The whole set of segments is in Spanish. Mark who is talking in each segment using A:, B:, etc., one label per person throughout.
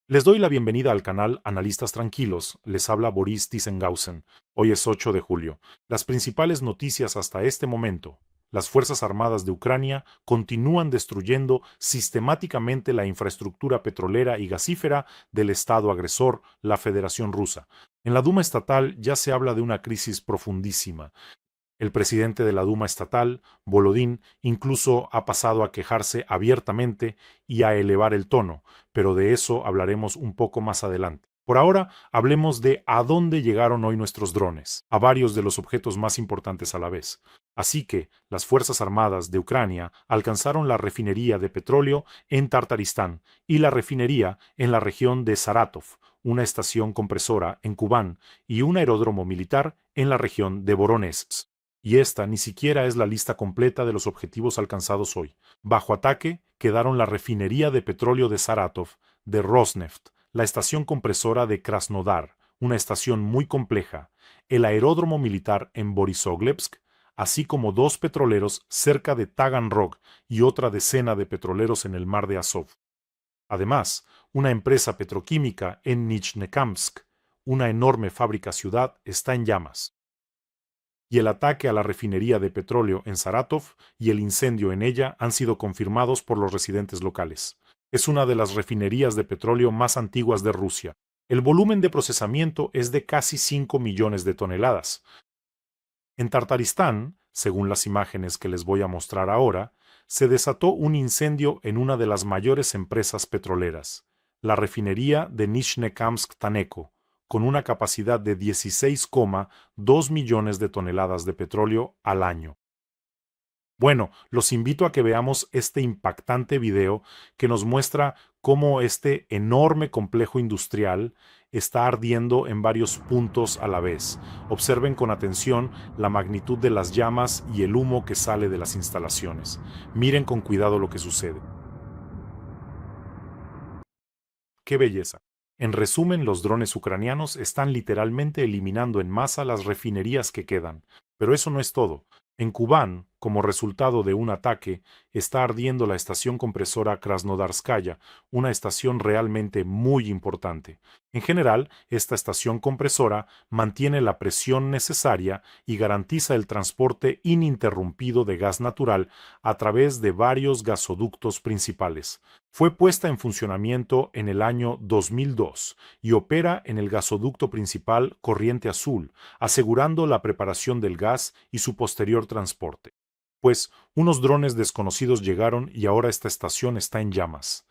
A: Les doy la bienvenida al canal Analistas Tranquilos, les habla Boris Thyssen-Gausen. Hoy es 8 de julio. Las principales noticias hasta este momento. Las Fuerzas Armadas de Ucrania continúan destruyendo sistemáticamente la infraestructura petrolera y gasífera del Estado agresor, la Federación Rusa. En la Duma estatal ya se habla de una crisis profundísima. El presidente de la Duma estatal, Volodín, incluso ha pasado a quejarse abiertamente y a elevar el tono, pero de eso hablaremos un poco más adelante. Por ahora, hablemos de a dónde llegaron hoy nuestros drones, a varios de los objetos más importantes a la vez. Así que las Fuerzas Armadas de Ucrania alcanzaron la refinería de petróleo en Tartaristán y la refinería en la región de Saratov, una estación compresora en Kubán y un aeródromo militar en la región de Voronezh. Y esta ni siquiera es la lista completa de los objetivos alcanzados hoy. Bajo ataque quedaron la refinería de petróleo de Saratov, de Rosneft, la estación compresora de Krasnodar, una estación muy compleja, el aeródromo militar en Borisovlebsk, así como dos petroleros cerca de Taganrog y otra decena de petroleros en el mar de Azov. Además, una empresa petroquímica en Nizhnekamsk, una enorme fábrica ciudad, está en llamas y el ataque a la refinería de petróleo en Saratov y el incendio en ella han sido confirmados por los residentes locales. Es una de las refinerías de petróleo más antiguas de Rusia. El volumen de procesamiento es de casi 5 millones de toneladas. En Tartaristán, según las imágenes que les voy a mostrar ahora, se desató un incendio en una de las mayores empresas petroleras, la refinería de Nizhnekamsk-Taneko, con una capacidad de 16,2 millones de toneladas de petróleo al año. Bueno, los invito a que veamos este impactante video que nos muestra cómo este enorme complejo industrial está ardiendo en varios puntos a la vez. Observen con atención la magnitud de las llamas y el humo que sale de las instalaciones. Miren con cuidado lo que sucede. ¡Qué belleza! En resumen, los drones ucranianos están literalmente eliminando en masa las refinerías que quedan. Pero eso no es todo. En Kubán, como resultado de un ataque, está ardiendo la estación compresora Krasnodarskaya, una estación realmente muy importante. En general, esta estación compresora mantiene la presión necesaria y garantiza el transporte ininterrumpido de gas natural a través de varios gasoductos principales. Fue puesta en funcionamiento en el año 2002 y opera en el gasoducto principal Corriente Azul, asegurando la preparación del gas y su posterior transporte. Pues unos drones desconocidos llegaron y ahora esta estación está en llamas.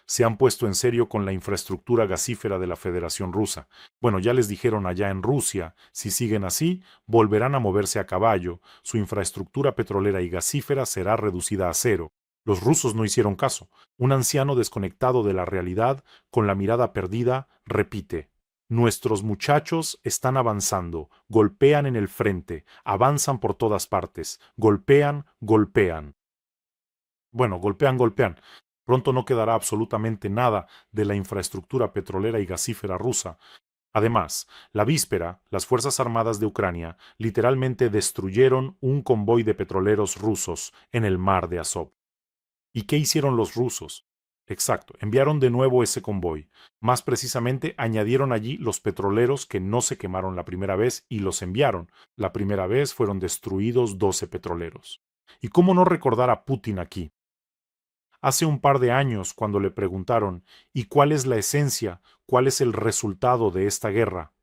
A: Se han puesto en serio con la infraestructura gasífera de la Federación Rusa. Bueno, ya les dijeron allá en Rusia, si siguen así, volverán a moverse a caballo, su infraestructura petrolera y gasífera será reducida a cero. Los rusos no hicieron caso. Un anciano desconectado de la realidad, con la mirada perdida, repite: Nuestros muchachos están avanzando, golpean en el frente, avanzan por todas partes, golpean, golpean. Bueno, golpean, golpean. Pronto no quedará absolutamente nada de la infraestructura petrolera y gasífera rusa. Además, la víspera, las Fuerzas Armadas de Ucrania literalmente destruyeron un convoy de petroleros rusos en el mar de Azov. ¿Y qué hicieron los rusos? Exacto, enviaron de nuevo ese convoy. Más precisamente, añadieron allí los petroleros que no se quemaron la primera vez y los enviaron. La primera vez fueron destruidos 12 petroleros. ¿Y cómo no recordar a Putin aquí? Hace un par de años, cuando le preguntaron ¿y cuál es la esencia, cuál es el resultado de esta guerra?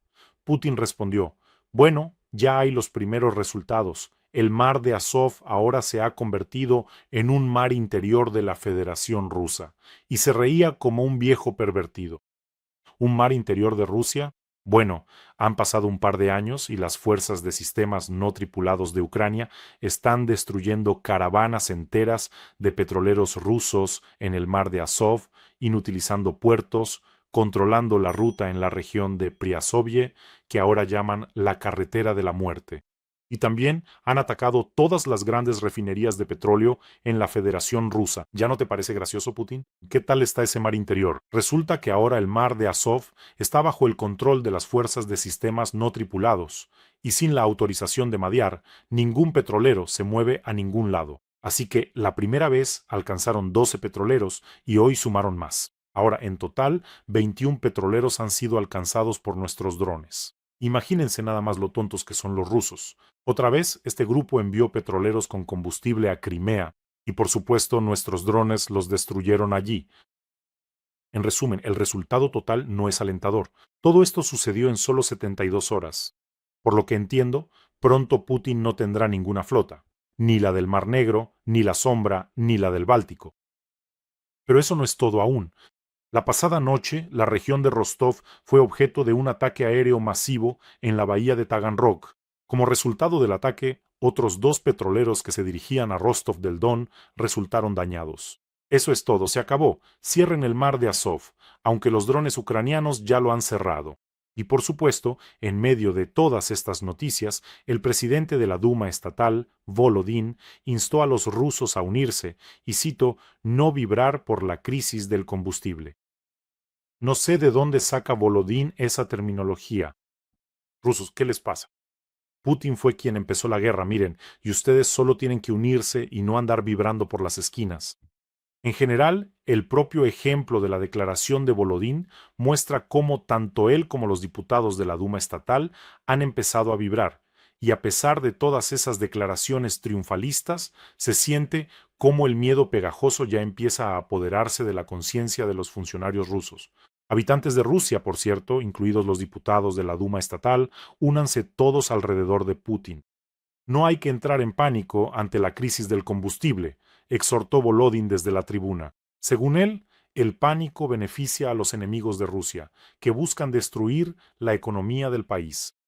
A: Putin respondió: bueno, ya hay los primeros resultados. El mar de Azov ahora se ha convertido en un mar interior de la Federación Rusa, y se reía como un viejo pervertido. ¿Un mar interior de Rusia? Bueno, han pasado un par de años y las fuerzas de sistemas no tripulados de Ucrania están destruyendo caravanas enteras de petroleros rusos en el mar de Azov, inutilizando puertos, controlando la ruta en la región de Priazovye, que ahora llaman la carretera de la muerte. Y también han atacado todas las grandes refinerías de petróleo en la Federación Rusa. ¿Ya no te parece gracioso, Putin? ¿Qué tal está ese mar interior? Resulta que ahora el mar de Azov está bajo el control de las fuerzas de sistemas no tripulados, y sin la autorización de Madiar, ningún petrolero se mueve a ningún lado. Así que la primera vez alcanzaron 12 petroleros y hoy sumaron más. Ahora, en total, 21 petroleros han sido alcanzados por nuestros drones. Imagínense nada más lo tontos que son los rusos. Otra vez, este grupo envió petroleros con combustible a Crimea, y por supuesto nuestros drones los destruyeron allí. En resumen, el resultado total no es alentador. Todo esto sucedió en solo 72 horas. Por lo que entiendo, pronto Putin no tendrá ninguna flota, ni la del Mar Negro, ni la Sombra, ni la del Báltico. Pero eso no es todo aún. La pasada noche, la región de Rostov fue objeto de un ataque aéreo masivo en la bahía de Taganrog. Como resultado del ataque, otros 2 petroleros que se dirigían a Rostov del Don resultaron dañados. Eso es todo, se acabó. Cierren el mar de Azov, aunque los drones ucranianos ya lo han cerrado. Y por supuesto, en medio de todas estas noticias, el presidente de la Duma estatal, Volodín, instó a los rusos a unirse y, cito, no vibrar por la crisis del combustible. No sé de dónde saca Volodín esa terminología. Rusos, ¿qué les pasa? Putin fue quien empezó la guerra, miren, y ustedes solo tienen que unirse y no andar vibrando por las esquinas. En general, el propio ejemplo de la declaración de Volodín muestra cómo tanto él como los diputados de la Duma estatal han empezado a vibrar, y a pesar de todas esas declaraciones triunfalistas, se siente cómo el miedo pegajoso ya empieza a apoderarse de la conciencia de los funcionarios rusos. Habitantes de Rusia, por cierto, incluidos los diputados de la Duma estatal, únanse todos alrededor de Putin. No hay que entrar en pánico ante la crisis del combustible, exhortó Volodín desde la tribuna. Según él, el pánico beneficia a los enemigos de Rusia, que buscan destruir la economía del país.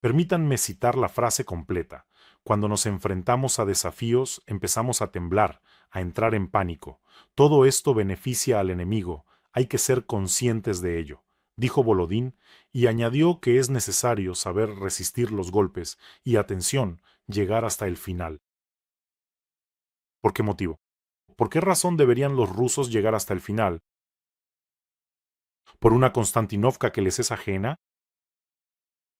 A: Permítanme citar la frase completa. Cuando nos enfrentamos a desafíos, empezamos a temblar, a entrar en pánico. Todo esto beneficia al enemigo. Hay que ser conscientes de ello, dijo Volodín, y añadió que es necesario saber resistir los golpes y, atención, llegar hasta el final. ¿Por qué motivo? ¿Por qué razón deberían los rusos llegar hasta el final? ¿Por una Konstantinovka que les es ajena?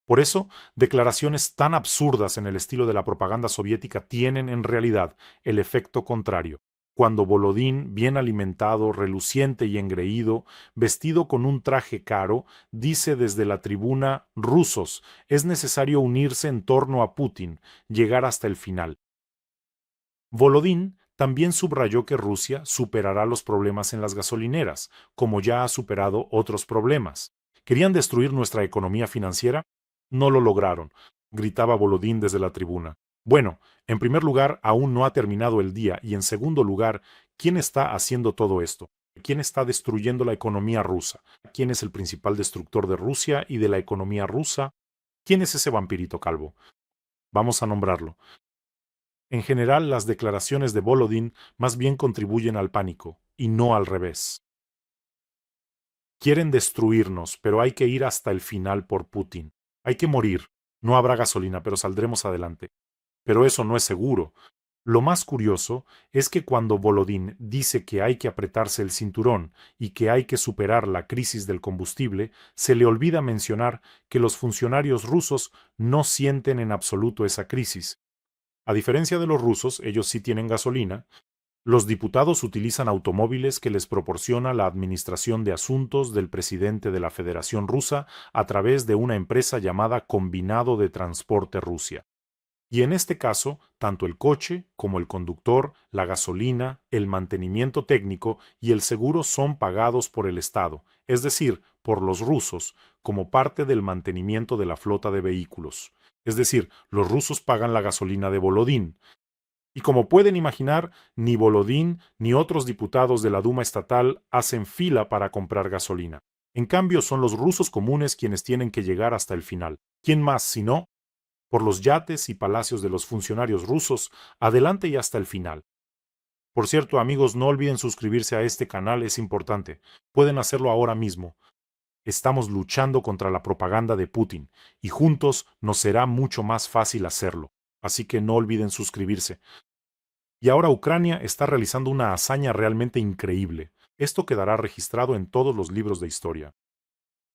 A: Por eso, declaraciones tan absurdas en el estilo de la propaganda soviética tienen, en realidad, el efecto contrario. Cuando Volodín, bien alimentado, reluciente y engreído, vestido con un traje caro, dice desde la tribuna: «Rusos, es necesario unirse en torno a Putin, llegar hasta el final». Volodín también subrayó que Rusia superará los problemas en las gasolineras, como ya ha superado otros problemas. ¿Querían destruir nuestra economía financiera? No lo lograron, gritaba Volodín desde la tribuna. Bueno, en primer lugar, aún no ha terminado el día, y en segundo lugar, ¿quién está haciendo todo esto? ¿Quién está destruyendo la economía rusa? ¿Quién es el principal destructor de Rusia y de la economía rusa? ¿Quién es ese vampirito calvo? Vamos a nombrarlo. En general, las declaraciones de Volodín más bien contribuyen al pánico, y no al revés. Quieren destruirnos, pero hay que ir hasta el final por Putin. Hay que morir. No habrá gasolina, pero saldremos adelante. Pero eso no es seguro. Lo más curioso es que cuando Volodín dice que hay que apretarse el cinturón y que hay que superar la crisis del combustible, se le olvida mencionar que los funcionarios rusos no sienten en absoluto esa crisis. A diferencia de los rusos, ellos sí tienen gasolina. Los diputados utilizan automóviles que les proporciona la Administración de Asuntos del presidente de la Federación Rusa a través de una empresa llamada Combinado de Transporte Rusia. Y en este caso, tanto el coche como el conductor, la gasolina, el mantenimiento técnico y el seguro son pagados por el Estado, es decir, por los rusos, como parte del mantenimiento de la flota de vehículos. Es decir, los rusos pagan la gasolina de Volodín. Y como pueden imaginar, ni Volodín ni otros diputados de la Duma estatal hacen fila para comprar gasolina. En cambio, son los rusos comunes quienes tienen que llegar hasta el final. ¿Quién más, si no? Por los yates y palacios de los funcionarios rusos, adelante y hasta el final. Por cierto, amigos, no olviden suscribirse a este canal, es importante. Pueden hacerlo ahora mismo. Estamos luchando contra la propaganda de Putin, y juntos nos será mucho más fácil hacerlo. Así que no olviden suscribirse. Y ahora Ucrania está realizando una hazaña realmente increíble. Esto quedará registrado en todos los libros de historia.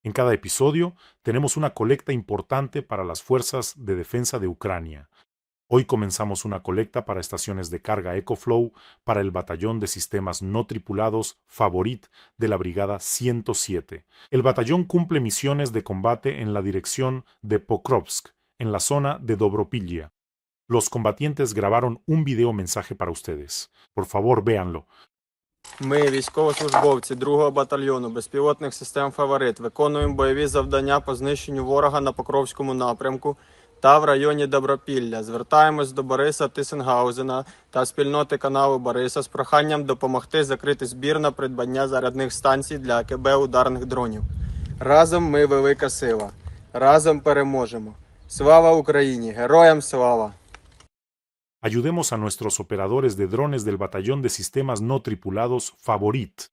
A: En cada episodio tenemos una colecta importante para las fuerzas de defensa de Ucrania. Hoy comenzamos una colecta para estaciones de carga EcoFlow para el batallón de sistemas no tripulados Favorit de la Brigada 107. El batallón cumple misiones de combate en la dirección de Pokrovsk, en la zona de Dobropillia. Los combatientes grabaron un video mensaje para ustedes. Por favor, véanlo.
B: Ми, військовослужбовці 2-го батальйону безпілотних систем «Фаворит», виконуємо бойові завдання по знищенню ворога на Покровському напрямку та в районі Добропілля. Звертаємось до Бориса Тисенгаузена та спільноти каналу Бориса з проханням допомогти закрити збір на придбання зарядних станцій для АКБ ударних дронів. Разом ми велика сила. Разом переможемо. Слава Україні! Героям слава!
A: Ayudemos a nuestros operadores de drones del batallón de sistemas no tripulados Favorit.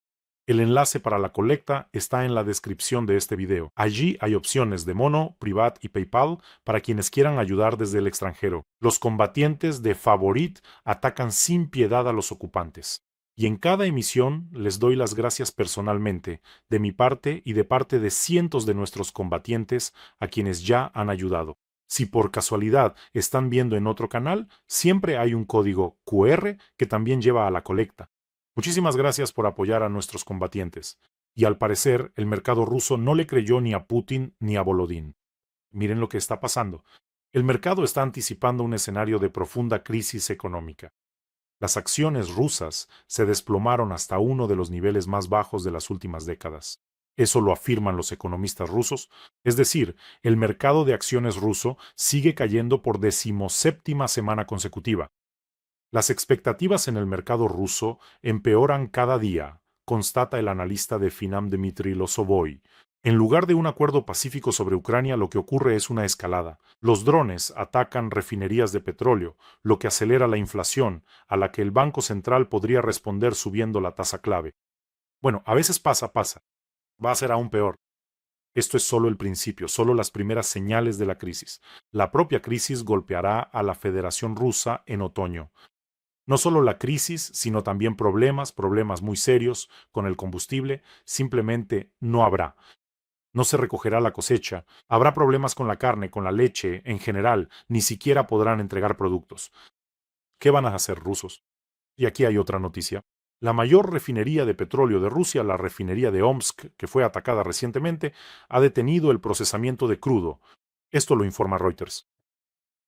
A: El enlace para la colecta está en la descripción de este video. Allí hay opciones de Mono, Privat y PayPal para quienes quieran ayudar desde el extranjero. Los combatientes de Favorit atacan sin piedad a los ocupantes. Y en cada emisión les doy las gracias personalmente, de mi parte y de parte de cientos de nuestros combatientes a quienes ya han ayudado. Si por casualidad están viendo en otro canal, siempre hay un código QR que también lleva a la colecta. Muchísimas gracias por apoyar a nuestros combatientes. Y al parecer, el mercado ruso no le creyó ni a Putin ni a Volodín. Miren lo que está pasando. El mercado está anticipando un escenario de profunda crisis económica. Las acciones rusas se desplomaron hasta uno de los niveles más bajos de las últimas décadas. Eso lo afirman los economistas rusos, es decir, el mercado de acciones ruso sigue cayendo por 17ª semana consecutiva. Las expectativas en el mercado ruso empeoran cada día, constata el analista de Finam Dmitry Losovoy. En lugar de un acuerdo pacífico sobre Ucrania, lo que ocurre es una escalada. Los drones atacan refinerías de petróleo, lo que acelera la inflación, a la que el Banco Central podría responder subiendo la tasa clave. Bueno, a veces pasa. Va a ser aún peor. Esto es solo el principio, solo las primeras señales de la crisis. La propia crisis golpeará a la Federación Rusa en otoño. No solo la crisis, sino también problemas muy serios con el combustible, simplemente no habrá. No se recogerá la cosecha, habrá problemas con la carne, con la leche, en general, ni siquiera podrán entregar productos. ¿Qué van a hacer rusos? Y aquí hay otra noticia. La mayor refinería de petróleo de Rusia, la refinería de Omsk, que fue atacada recientemente, ha detenido el procesamiento de crudo. Esto lo informa Reuters.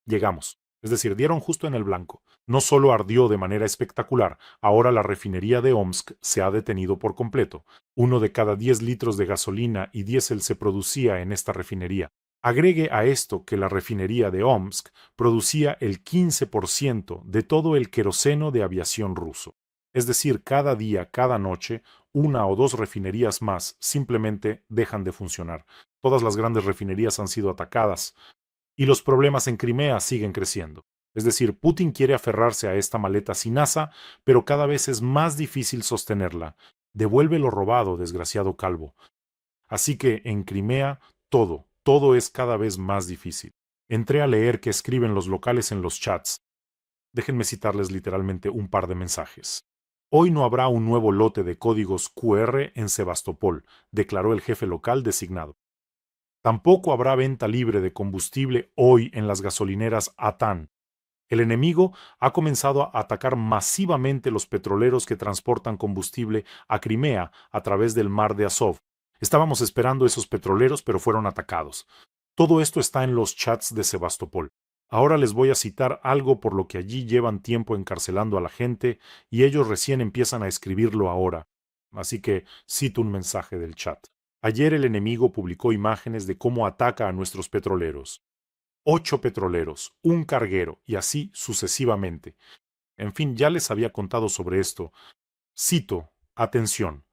A: Llegamos. Es decir, dieron justo en el blanco. No solo ardió de manera espectacular, ahora la refinería de Omsk se ha detenido por completo. 1 de cada 10 litros de gasolina y diésel se producía en esta refinería. Agregue a esto que la refinería de Omsk producía el 15% de todo el queroseno de aviación ruso. Es decir, cada día, cada noche, 1 o 2 refinerías más simplemente dejan de funcionar. Todas las grandes refinerías han sido atacadas. Y los problemas en Crimea siguen creciendo. Es decir, Putin quiere aferrarse a esta maleta sin asa, pero cada vez es más difícil sostenerla. Devuelve lo robado, desgraciado calvo. Así que en Crimea todo es cada vez más difícil. Entré a leer qué escriben los locales en los chats. Déjenme citarles literalmente un par de mensajes. Hoy no habrá un nuevo lote de códigos QR en Sebastopol, declaró el jefe local designado. Tampoco habrá venta libre de combustible hoy en las gasolineras Atán. El enemigo ha comenzado a atacar masivamente los petroleros que transportan combustible a Crimea a través del mar de Azov. Estábamos esperando esos petroleros, pero fueron atacados. Todo esto está en los chats de Sebastopol. Ahora les voy a citar algo por lo que allí llevan tiempo encarcelando a la gente y ellos recién empiezan a escribirlo ahora. Así que cito un mensaje del chat. Ayer el enemigo publicó imágenes de cómo ataca a nuestros petroleros. 8 petroleros, un carguero y así sucesivamente. En fin, ya les había contado sobre esto. Cito, atención.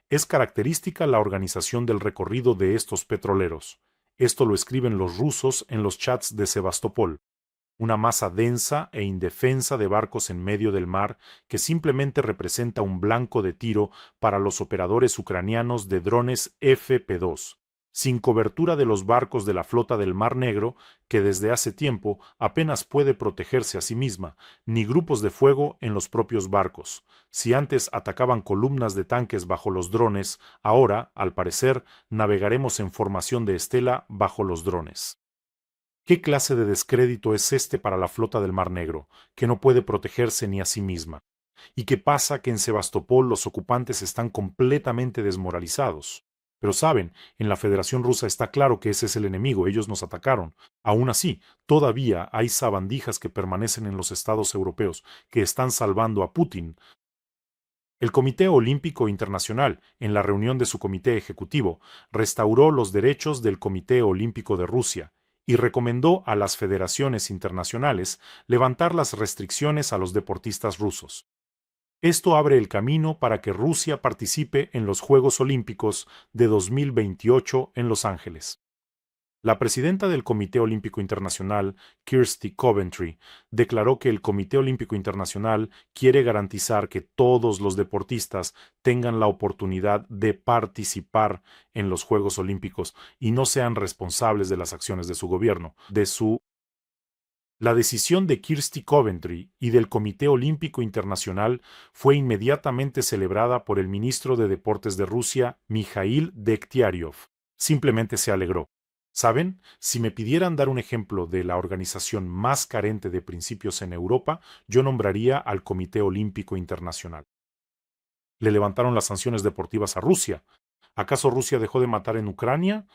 A: Es característica la organización del recorrido de estos petroleros. Esto lo escriben los rusos en los chats de Sebastopol. Una masa densa e indefensa de barcos en medio del mar que simplemente representa un blanco de tiro para los operadores ucranianos de drones FP2, sin cobertura de los barcos de la flota del Mar Negro, que desde hace tiempo apenas puede protegerse a sí misma, ni grupos de fuego en los propios barcos. Si antes atacaban columnas de tanques bajo los drones, ahora, al parecer, navegaremos en formación de estela bajo los drones. ¿Qué clase de descrédito es este para la flota del Mar Negro, que no puede protegerse ni a sí misma? ¿Y qué pasa que en Sebastopol los ocupantes están completamente desmoralizados? Pero saben, en la Federación Rusa está claro que ese es el enemigo, ellos nos atacaron. Aún así, todavía hay sabandijas que permanecen en los estados europeos, que están salvando a Putin. El Comité Olímpico Internacional, en la reunión de su comité ejecutivo, restauró los derechos del Comité Olímpico de Rusia y recomendó a las federaciones internacionales levantar las restricciones a los deportistas rusos. Esto abre el camino para que Rusia participe en los Juegos Olímpicos de 2028 en Los Ángeles. La presidenta del Comité Olímpico Internacional, Kirsty Coventry, declaró que el Comité Olímpico Internacional quiere garantizar que todos los deportistas tengan la oportunidad de participar en los Juegos Olímpicos y no sean responsables de las acciones de su gobierno, La decisión de Kirsty Coventry y del Comité Olímpico Internacional fue inmediatamente celebrada por el ministro de Deportes de Rusia, Mikhail Dektiariov. Simplemente se alegró. ¿Saben? Si me pidieran dar un ejemplo de la organización más carente de principios en Europa, yo nombraría al Comité Olímpico Internacional. Le levantaron las sanciones deportivas a Rusia. ¿Acaso Rusia dejó de matar en Ucrania?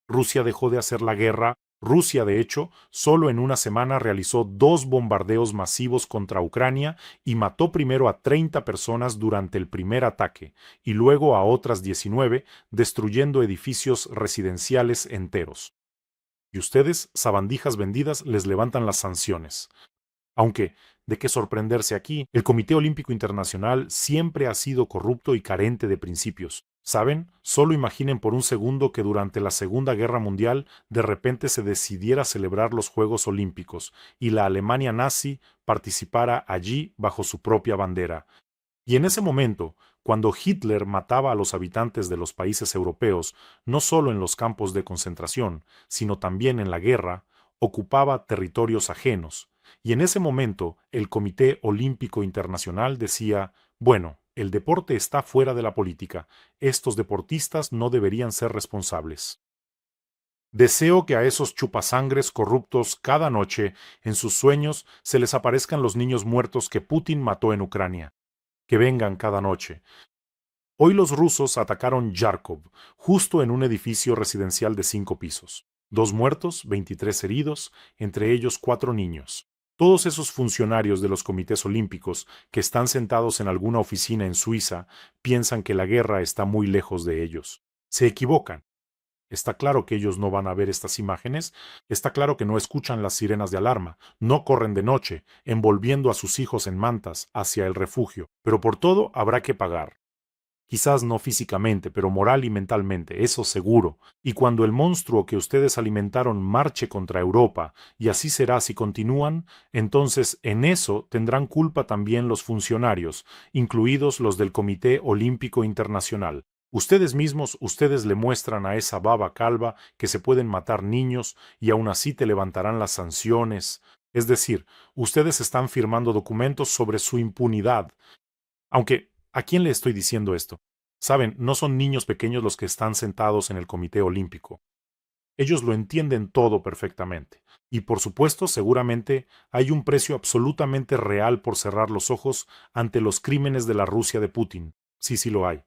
A: ¿Rusia dejó de hacer la guerra? Rusia, de hecho, solo en una semana realizó 2 bombardeos masivos contra Ucrania y mató primero a 30 personas durante el primer ataque y luego a otras 19, destruyendo edificios residenciales enteros. Y ustedes, sabandijas vendidas, les levantan las sanciones. Aunque, ¿de qué sorprenderse aquí? El Comité Olímpico Internacional siempre ha sido corrupto y carente de principios. ¿Saben? Solo imaginen por un segundo que durante la Segunda Guerra Mundial de repente se decidiera celebrar los Juegos Olímpicos y la Alemania nazi participara allí bajo su propia bandera. Y en ese momento, cuando Hitler mataba a los habitantes de los países europeos, no solo en los campos de concentración, sino también en la guerra, ocupaba territorios ajenos. Y en ese momento, el Comité Olímpico Internacional decía, bueno, el deporte está fuera de la política, estos deportistas no deberían ser responsables. Deseo que a esos chupasangres corruptos cada noche, en sus sueños, se les aparezcan los niños muertos que Putin mató en Ucrania. Que vengan cada noche. Hoy los rusos atacaron Yarkov, justo en un edificio residencial de 5 pisos. 2 muertos, 23 heridos, entre ellos 4 niños. Todos esos funcionarios de los comités olímpicos que están sentados en alguna oficina en Suiza piensan que la guerra está muy lejos de ellos. Se equivocan. Está claro que ellos no van a ver estas imágenes, está claro que no escuchan las sirenas de alarma, no corren de noche, envolviendo a sus hijos en mantas hacia el refugio, pero por todo habrá que pagar. Quizás no físicamente, pero moral y mentalmente, eso seguro. Y cuando el monstruo que ustedes alimentaron marche contra Europa, y así será si continúan, entonces en eso tendrán culpa también los funcionarios, incluidos los del Comité Olímpico Internacional. Ustedes mismos, ustedes le muestran a esa baba calva que se pueden matar niños y aún así te levantarán las sanciones. Es decir, ustedes están firmando documentos sobre su impunidad. Aunque, ¿a quién le estoy diciendo esto? Saben, no son niños pequeños los que están sentados en el Comité Olímpico. Ellos lo entienden todo perfectamente. Y por supuesto, seguramente hay un precio absolutamente real por cerrar los ojos ante los crímenes de la Rusia de Putin. Sí, sí lo hay.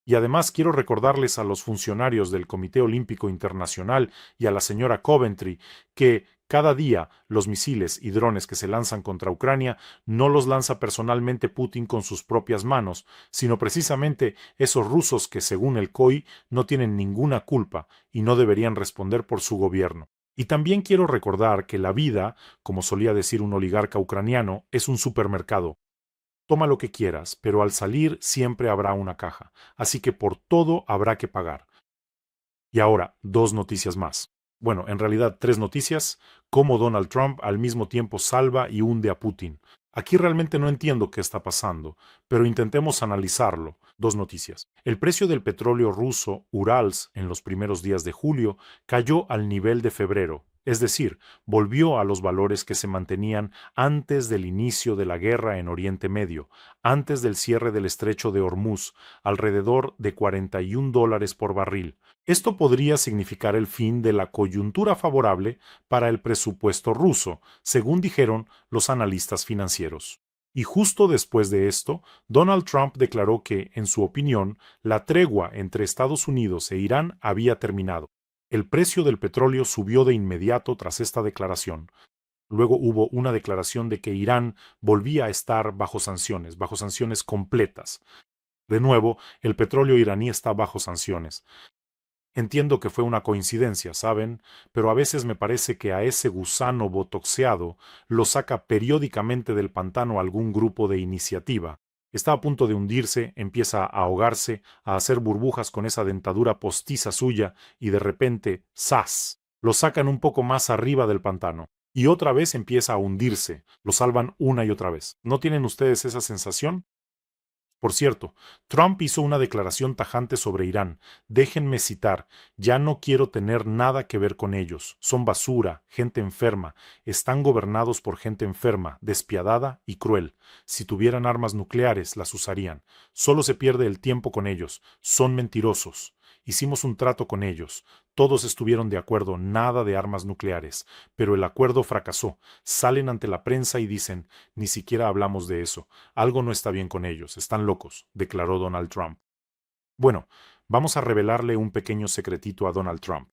A: Y además quiero recordarles a los funcionarios del Comité Olímpico Internacional y a la señora Coventry que cada día los misiles y drones que se lanzan contra Ucrania no los lanza personalmente Putin con sus propias manos, sino precisamente esos rusos que, según el COI, no tienen ninguna culpa y no deberían responder por su gobierno. Y también quiero recordar que la vida, como solía decir un oligarca ucraniano, es un supermercado. Toma lo que quieras, pero al salir siempre habrá una caja, así que por todo habrá que pagar. Y ahora, 2 noticias más. Bueno, en realidad 3 noticias, cómo Donald Trump al mismo tiempo salva y hunde a Putin. Aquí realmente no entiendo qué está pasando, pero intentemos analizarlo. 2 noticias. El precio del petróleo ruso Urals en los primeros días de julio cayó al nivel de febrero, es decir, volvió a los valores que se mantenían antes del inicio de la guerra en Oriente Medio, antes del cierre del estrecho de Hormuz, alrededor de $41 por barril. Esto podría significar el fin de la coyuntura favorable para el presupuesto ruso, según dijeron los analistas financieros. Y justo después de esto, Donald Trump declaró que, en su opinión, la tregua entre Estados Unidos e Irán había terminado. El precio del petróleo subió de inmediato tras esta declaración. Luego hubo una declaración de que Irán volvía a estar bajo sanciones completas. De nuevo, el petróleo iraní está bajo sanciones. Entiendo que fue una coincidencia, ¿saben? Pero a veces me parece que a ese gusano botoxeado lo saca periódicamente del pantano algún grupo de iniciativa. Está a punto de hundirse, empieza a ahogarse, a hacer burbujas con esa dentadura postiza suya y de repente, ¡zas!, lo sacan un poco más arriba del pantano. Y otra vez empieza a hundirse, lo salvan una y otra vez. ¿No tienen ustedes esa sensación? Por cierto, Trump hizo una declaración tajante sobre Irán. Déjenme citar, ya no quiero tener nada que ver con ellos. Son basura, gente enferma. Están gobernados por gente enferma, despiadada y cruel. Si tuvieran armas nucleares, las usarían. Solo se pierde el tiempo con ellos. Son mentirosos. Hicimos un trato con ellos. Todos estuvieron de acuerdo, nada de armas nucleares. Pero el acuerdo fracasó. Salen ante la prensa y dicen, ni siquiera hablamos de eso. Algo no está bien con ellos, están locos, declaró Donald Trump. Bueno, vamos a revelarle un pequeño secretito a Donald Trump.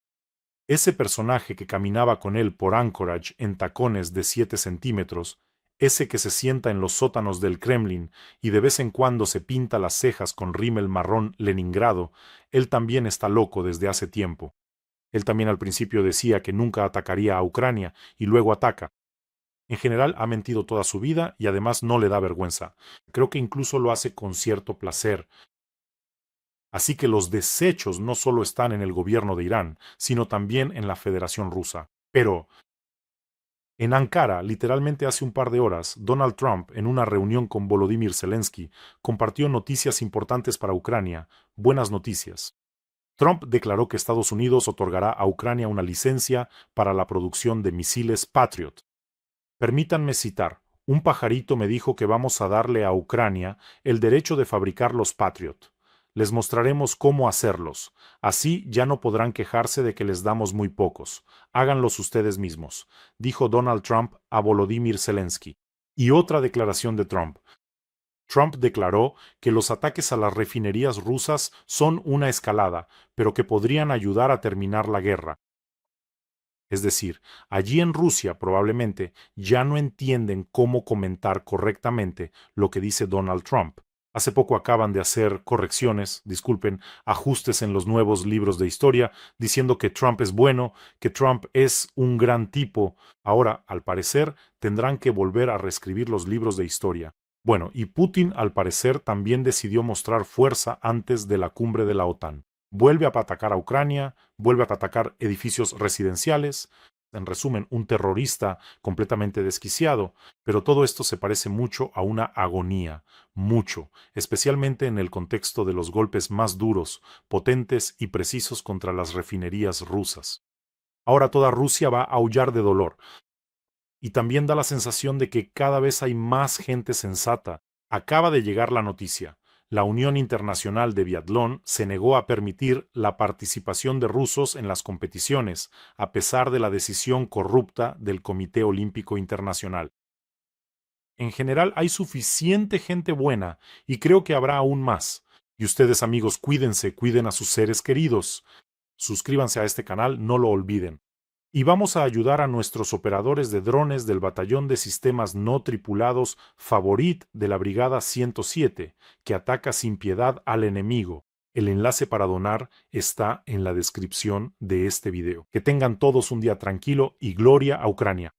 A: Ese personaje que caminaba con él por Anchorage en tacones de 7 centímetros, ese que se sienta en los sótanos del Kremlin y de vez en cuando se pinta las cejas con rímel marrón Leningrado, él también está loco desde hace tiempo. Él también al principio decía que nunca atacaría a Ucrania y luego ataca. En general ha mentido toda su vida y además no le da vergüenza. Creo que incluso lo hace con cierto placer. Así que los desechos no solo están en el gobierno de Irán, sino también en la Federación Rusa. Pero en Ankara, literalmente hace un par de horas, Donald Trump, en una reunión con Volodymyr Zelensky, compartió noticias importantes para Ucrania, buenas noticias. Trump declaró que Estados Unidos otorgará a Ucrania una licencia para la producción de misiles Patriot. Permítanme citar, un pajarito me dijo que vamos a darle a Ucrania el derecho de fabricar los Patriot. Les mostraremos cómo hacerlos. Así ya no podrán quejarse de que les damos muy pocos. Háganlos ustedes mismos, dijo Donald Trump a Volodymyr Zelensky. Y otra declaración de Trump. Trump declaró que los ataques a las refinerías rusas son una escalada, pero que podrían ayudar a terminar la guerra. Es decir, allí en Rusia probablemente ya no entienden cómo comentar correctamente lo que dice Donald Trump. Hace poco acaban de hacer correcciones, disculpen, ajustes en los nuevos libros de historia, diciendo que Trump es bueno, que Trump es un gran tipo. Ahora, al parecer, tendrán que volver a reescribir los libros de historia. Bueno, y Putin al parecer también decidió mostrar fuerza antes de la cumbre de la OTAN. Vuelve a atacar a Ucrania, vuelve a atacar edificios residenciales, en resumen, un terrorista completamente desquiciado, pero todo esto se parece mucho a una agonía, mucho, especialmente en el contexto de los golpes más duros, potentes y precisos contra las refinerías rusas. Ahora toda Rusia va a aullar de dolor, y también da la sensación de que cada vez hay más gente sensata. Acaba de llegar la noticia. La Unión Internacional de Biatlón se negó a permitir la participación de rusos en las competiciones, a pesar de la decisión corrupta del Comité Olímpico Internacional. En general hay suficiente gente buena y creo que habrá aún más. Y ustedes, amigos, cuídense, cuiden a sus seres queridos. Suscríbanse a este canal, no lo olviden. Y vamos a ayudar a nuestros operadores de drones del Batallón de Sistemas No Tripulados Favorit de la Brigada 107, que ataca sin piedad al enemigo. El enlace para donar está en la descripción de este video. Que tengan todos un día tranquilo y gloria a Ucrania.